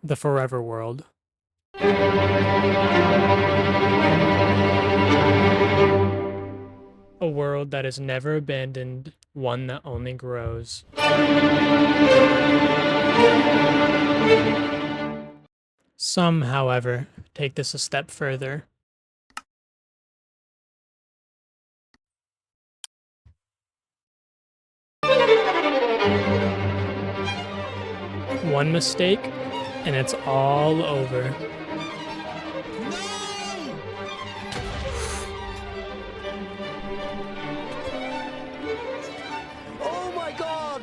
The forever world. A world that is never abandoned, one that only grows. Some, however, take this a step further. One mistake, and it's all over. Oh my God!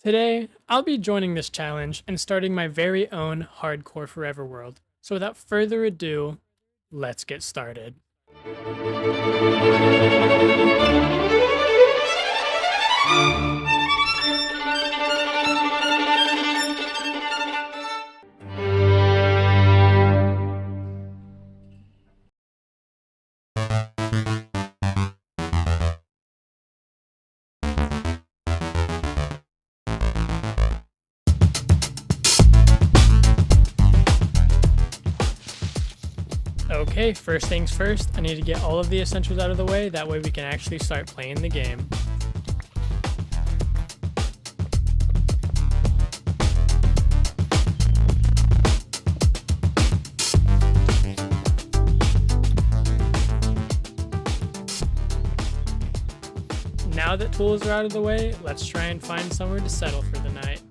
Today, I'll be joining this challenge and starting my very own Hardcore Forever world. So without further ado, let's get started. Okay, first things first, I need to get all of the essentials out of the way, that way we can actually start playing the game. Now that tools are out of the way, let's try and find somewhere to settle for the night.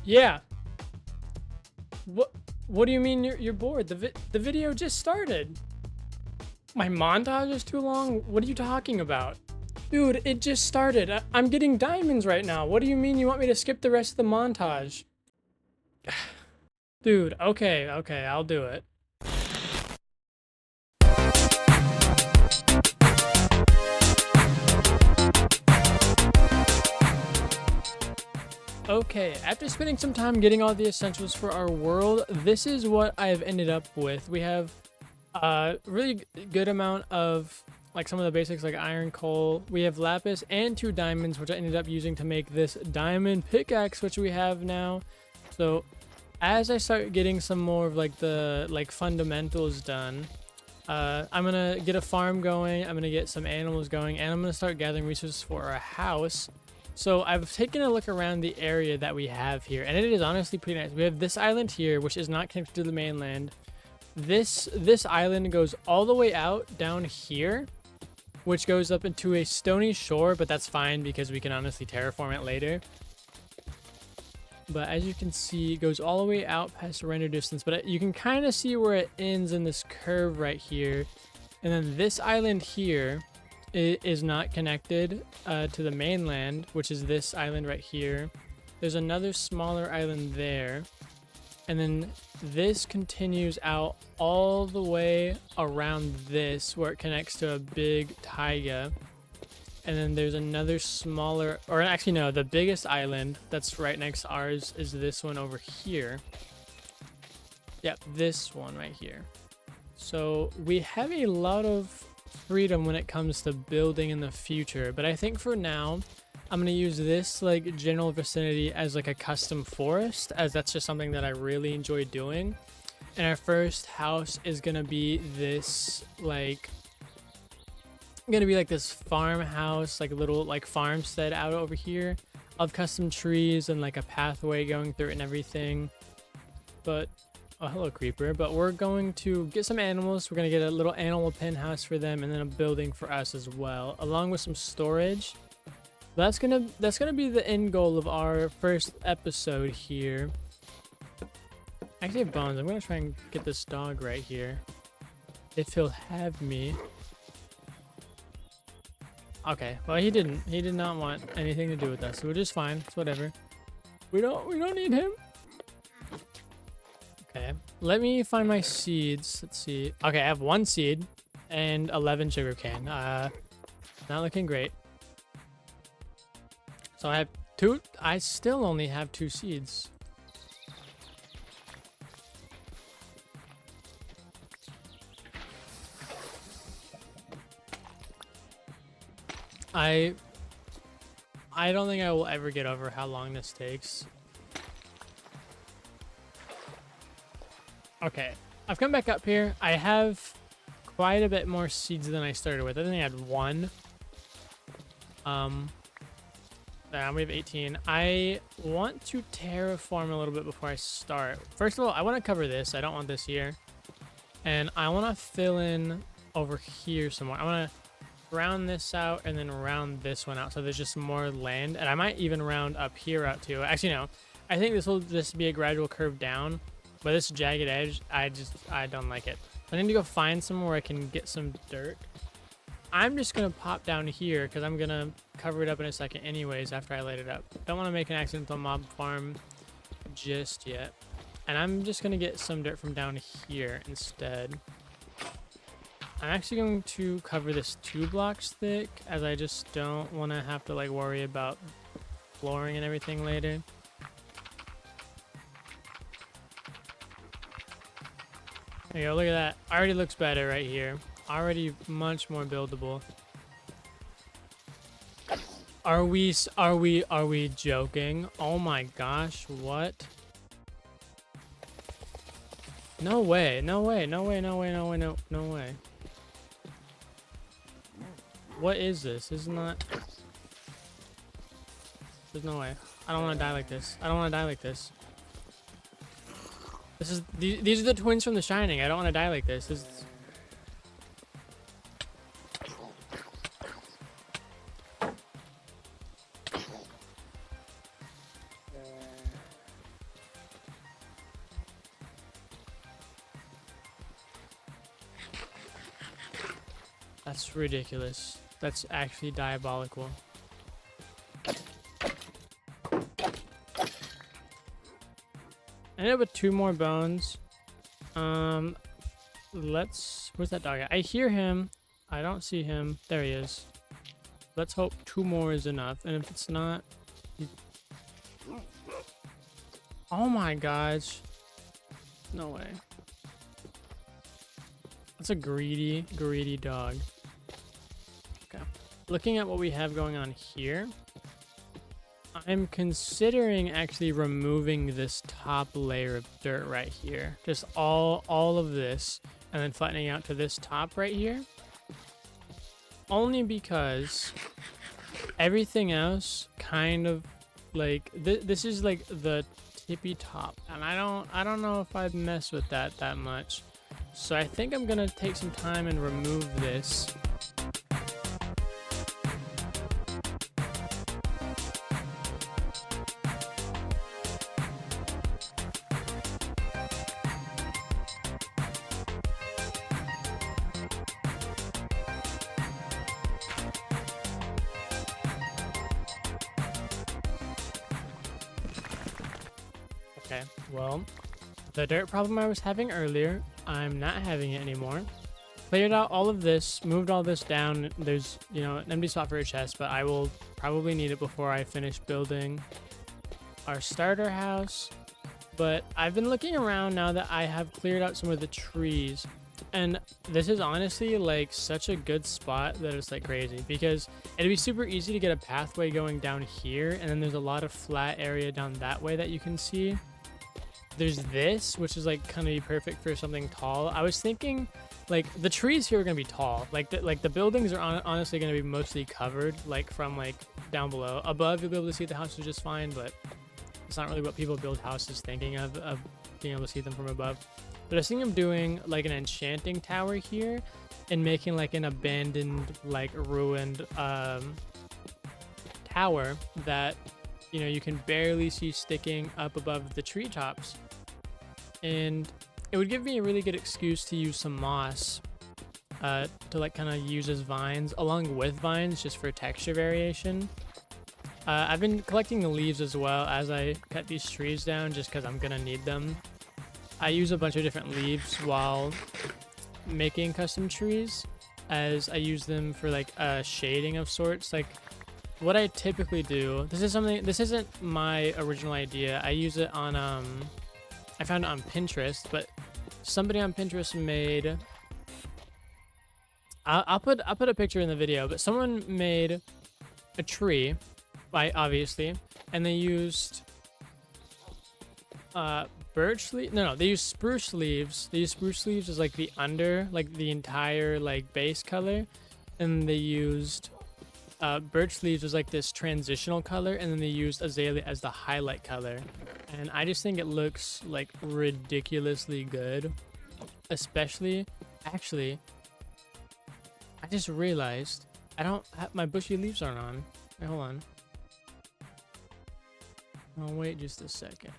Yeah. What do you mean you're bored? The video just started. My montage is too long? What are you talking about? Dude, it just started. I'm getting diamonds right now. What do you mean you want me to skip the rest of the montage? Dude, okay, I'll do it. Okay, after spending some time getting all the essentials for our world, this is what I've ended up with. We have a really good amount of like some of the basics like iron, coal. We have lapis and 2 diamonds, which I ended up using to make this diamond pickaxe, which we have now. So as I start getting some more of like the fundamentals done, I'm gonna get a farm going, I'm gonna get some animals going, and I'm gonna start gathering resources for our house. So I've taken a look around the area that we have here, and it is honestly pretty nice. We have this island here, which is not connected to the mainland. This island goes all the way out down here, which goes up into a stony shore, but that's fine because we can honestly terraform it later. But as you can see, it goes all the way out past the render distance, but you can kind of see where it ends in this curve right here. And then this island here is not connected to the mainland, which is this island right here. There's another smaller island there, and then this continues out all the way around this where it connects to a big taiga. And then there's another smaller, or actually no, the biggest island that's right next to ours is this one over here. Yep, this one right here. So we have a lot of freedom when it comes to building in the future, but I think for now I'm gonna use this like general vicinity as like a custom forest, as that's just something that I really enjoy doing. And our first house is gonna be this this farmhouse, like a little like farmstead out over here of custom trees and like a pathway going through it and everything. But oh, hello creeper. But we're going to get some animals. We're going to get a little animal pen house for them, and then a building for us as well, along with some storage. That's gonna be the end goal of our first episode here. Actually, Bones, I'm gonna try and get this dog right here, if he'll have me. Okay, well he didn't. He did not want anything to do with us, which is fine. It's whatever. We don't need him. Okay, let me find my seeds. Let's see. Okay, I have 1 seed and 11 sugarcane. Not looking great. So I have 2. I still only have 2 seeds. I don't think I will ever get over how long this takes. Okay, I've come back up here. I have quite a bit more seeds than I started with. I think I had 1. Now we have 18. I want to terraform a little bit before I start. First of all, I want to cover this. I don't want this here. And I want to fill in over here somewhere. I want to round this out and then round this one out so there's just more land. And I might even round up here out too. Actually, no. I think this will just be a gradual curve down. But this jagged edge, I don't like it. I need to go find somewhere where I can get some dirt. I'm just going to pop down here because I'm going to cover it up in a second anyways after I light it up. Don't want to make an accidental mob farm just yet. And I'm just going to get some dirt from down here instead. I'm actually going to cover this 2 blocks thick as I just don't want to have to like worry about flooring and everything later. There you go, look at that. Already looks better right here. Already much more buildable. Are we joking? Oh my gosh, what? No way, no way, no way, no way, no way, no way. What is this? This is not... There's no way. I don't want to die like this. I don't want to die like this. This is these are the twins from The Shining. I don't want to die like this. This is... That's ridiculous. That's actually diabolical. I ended up with 2 more bones. Where's that dog at? I hear him. I don't see him. There he is. Let's hope 2 more is enough. And if it's not... Oh my gosh. No way. That's a greedy, greedy dog. Okay. Looking at what we have going on here, I'm considering actually removing this top layer of dirt right here. Just all of this, and then flattening out to this top right here. Only because everything else kind of like this is like the tippy top, and I don't know if I'd mess with that much. So I think I'm gonna take some time and remove this. Okay, well, the dirt problem I was having earlier, I'm not having it anymore. Cleared out all of this, moved all this down. There's, you know, an empty spot for a chest, but I will probably need it before I finish building our starter house. But I've been looking around now that I have cleared out some of the trees. And this is honestly like such a good spot that it's like crazy, because it'd be super easy to get a pathway going down here. And then there's a lot of flat area down that way that you can see. There's this, which is like kind of be perfect for something tall. I was thinking like the trees here are going to be tall. Like the buildings are honestly going to be mostly covered, like from like down below. Above, you'll be able to see the houses just fine, but it's not really what people build houses thinking of being able to see them from above. But I was thinking of doing like an enchanting tower here and making like an abandoned, like ruined tower that, you know, you can barely see sticking up above the treetops. And it would give me a really good excuse to use some moss to like kind of use as vines along with vines just for texture variation. I've been collecting the leaves as well as I cut these trees down just because I'm gonna need them. I use a bunch of different leaves while making custom trees, as I use them for like a shading of sorts. Like what I typically do, this isn't my original idea. I use it on I found it on Pinterest, but somebody on Pinterest made, I'll put a picture in the video, but someone made a tree, right, obviously, and they used birch leaf, no, they use spruce leaves. They use spruce leaves as like the like the entire like base color, and they used birch leaves as like this transitional color, and then they used azalea as the highlight color. And I just think it looks like ridiculously good. Especially, actually, I just realized I don't have, my bushy leaves aren't on. Wait, hold on. I'll wait just a second.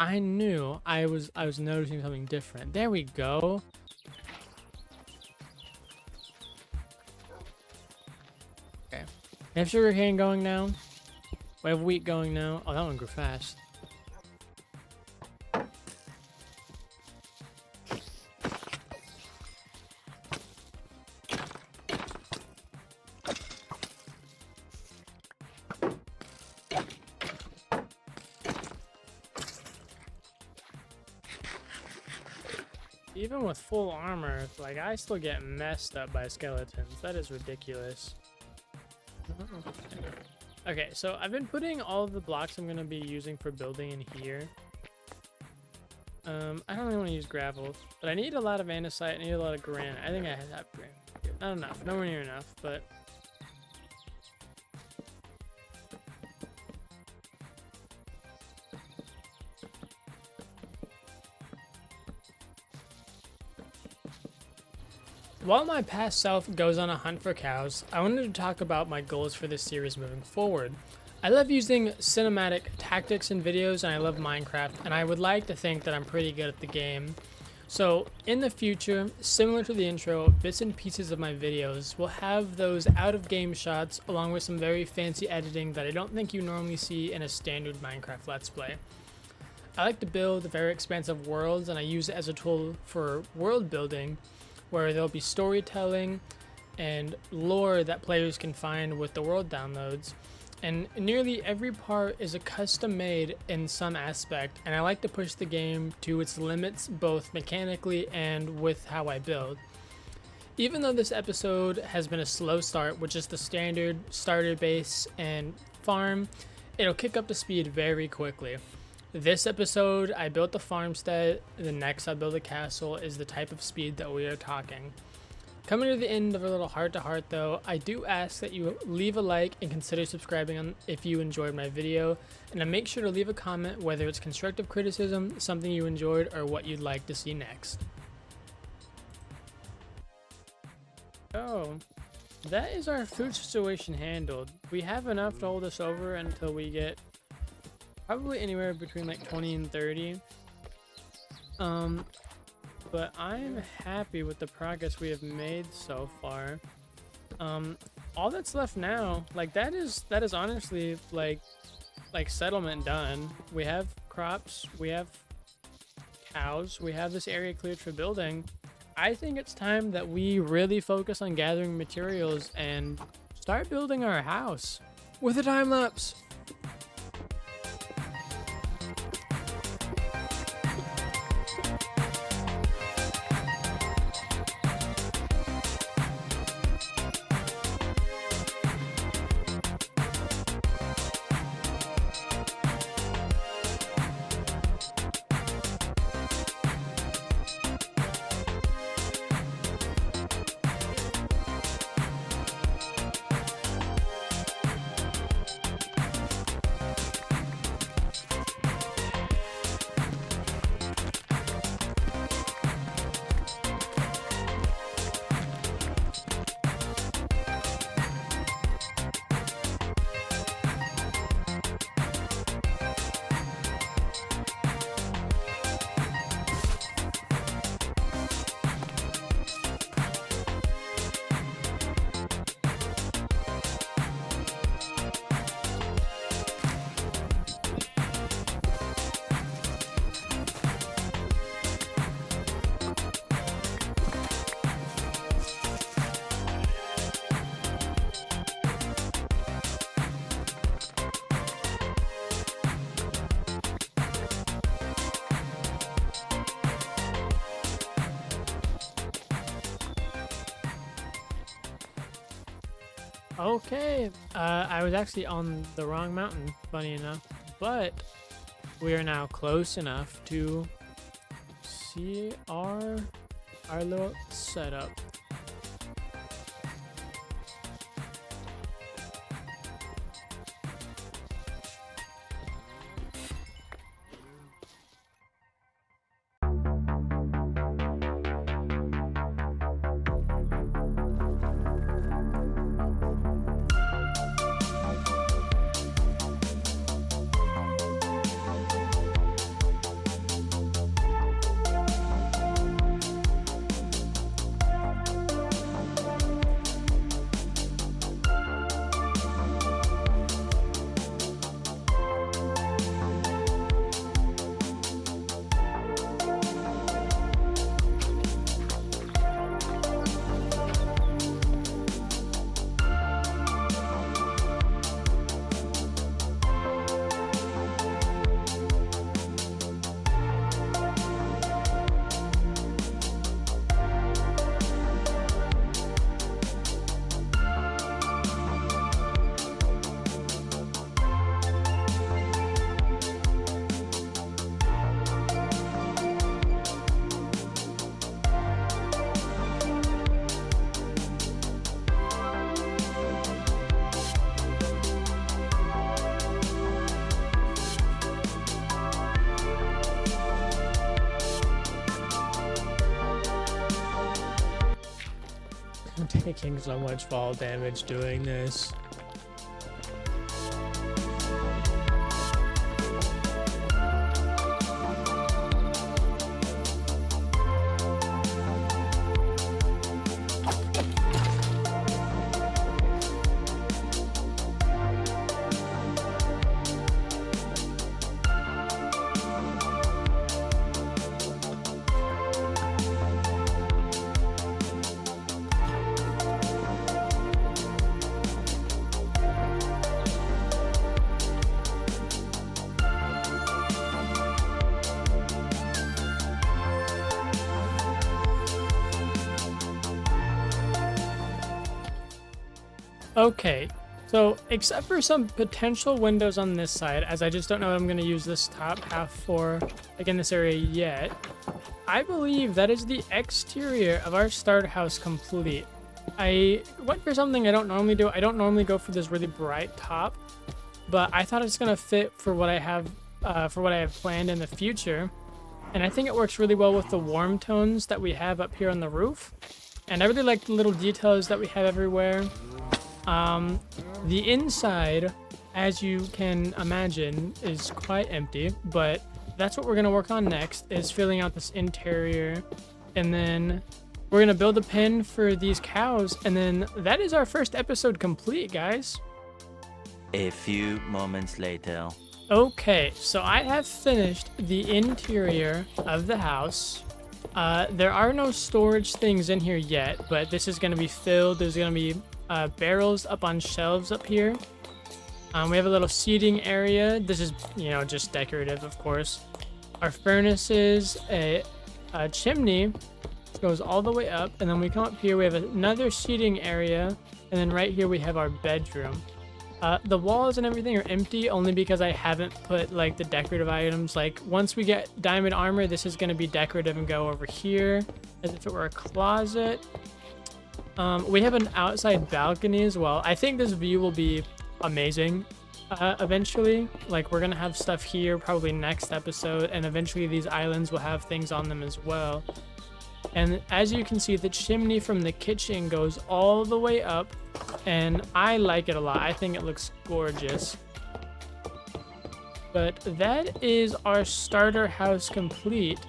I knew I was noticing something different. There we go. Okay. We have sugarcane going now. We have wheat going now. Oh, that one grew fast. Even with full armor, like, I still get messed up by skeletons. That is ridiculous. Okay, so I've been putting all of the blocks I'm going to be using for building in here. I don't really want to use gravel, but I need a lot of andesite. I need a lot of granite. I think I have granite. Not enough. Nowhere near enough, but... While my past self goes on a hunt for cows, I wanted to talk about my goals for this series moving forward. I love using cinematic tactics in videos, and I love Minecraft, and I would like to think that I'm pretty good at the game. So in the future, similar to the intro, bits and pieces of my videos will have those out-of-game shots along with some very fancy editing that I don't think you normally see in a standard Minecraft Let's Play. I like to build very expansive worlds, and I use it as a tool for world building, where there'll be storytelling and lore that players can find with the world downloads. And nearly every part is a custom made in some aspect, and I like to push the game to its limits both mechanically and with how I build. Even though this episode has been a slow start with just the standard starter base and farm, it'll kick up to speed very quickly. This episode, I built the farmstead. The next I build a castle is the type of speed that we are talking. Coming to the end of a little heart-to-heart though, I do ask that you leave a like and consider subscribing if you enjoyed my video, and then make sure to leave a comment whether it's constructive criticism, something you enjoyed, or what you'd like to see next. Oh, that is our food situation handled. We have enough to hold us over until we get probably anywhere between like 20 and 30. But I'm happy with the progress we have made so far. All that's left now, like that is honestly like settlement done. We have crops, we have cows, we have this area cleared for building. I think it's time that we really focus on gathering materials and start building our house with a time lapse. Okay, I was actually on the wrong mountain, funny enough, but we are now close enough to see our little setup. I'm taking so much fall damage doing this. Okay, so except for some potential windows on this side, as I just don't know what I'm going to use this top half for, like in this area yet, I believe that is the exterior of our starter house complete. I went for something I don't normally do. I don't normally go for this really bright top, but I thought it's going to fit for what I have planned in the future. And I think it works really well with the warm tones that we have up here on the roof. And I really like the little details that we have everywhere. The inside, as you can imagine, is quite empty, but that's what we're going to work on next, is filling out this interior. And then we're going to build a pen for these cows, and then that is our first episode complete, guys. A few moments later. Okay, so I have finished the interior of the house. There are no storage things in here yet, but this is going to be filled. There's going to be barrels up on shelves up here. We have a little seating area. This is, just decorative, of course. Our furnaces, a chimney goes all the way up, and then we come up here. We have another seating area, and then right here we have our bedroom. The walls and everything are empty only because I haven't put like the decorative items. Like once we get diamond armor, this is going to be decorative and go over here as if it were a closet. We have an outside balcony as well. I think this view will be amazing eventually. Like we're going to have stuff here probably next episode, and eventually these islands will have things on them as well. And as you can see, the chimney from the kitchen goes all the way up, and I like it a lot. I think it looks gorgeous. But that is our starter house complete,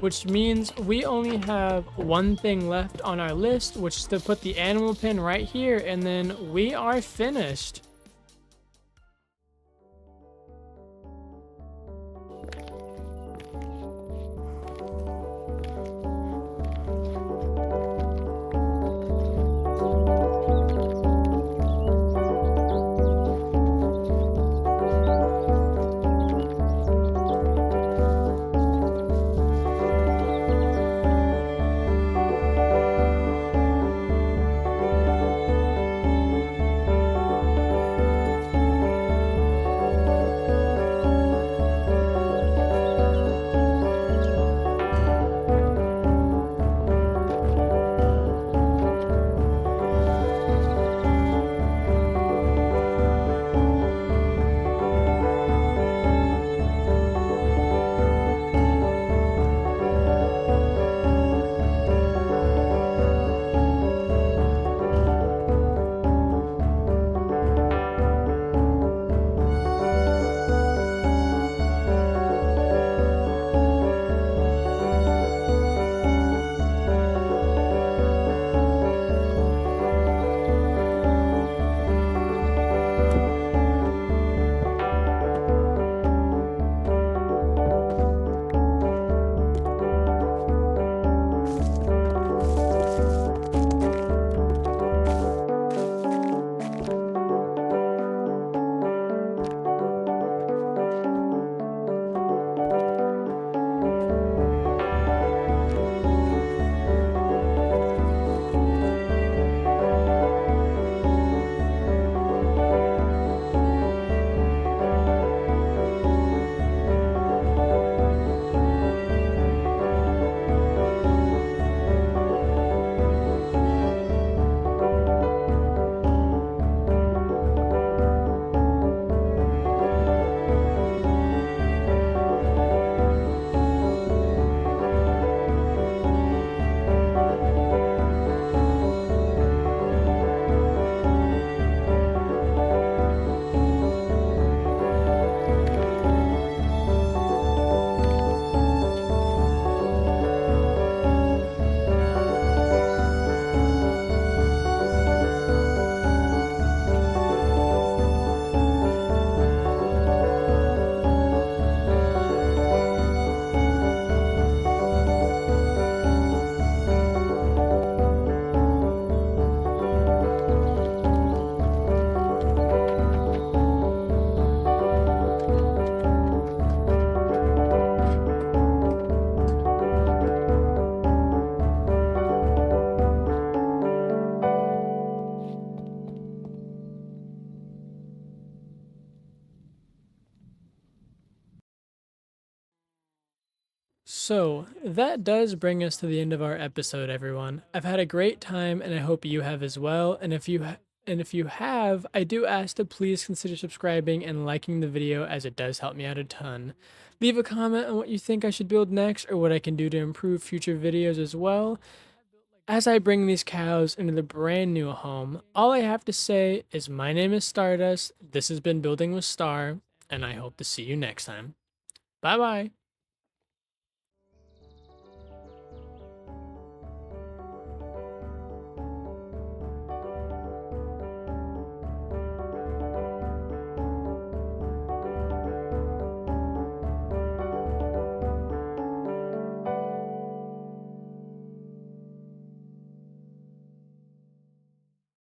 which means we only have one thing left on our list, which is to put the animal pen right here, and then we are finished. So that does bring us to the end of our episode, everyone. I've had a great time, and I hope you have as well. And if you have, I do ask to please consider subscribing and liking the video, as it does help me out a ton. Leave a comment on what you think I should build next, or what I can do to improve future videos as well. As I bring these cows into the brand new home, all I have to say is my name is Stardust. This has been Building with Star, and I hope to see you next time. Bye bye.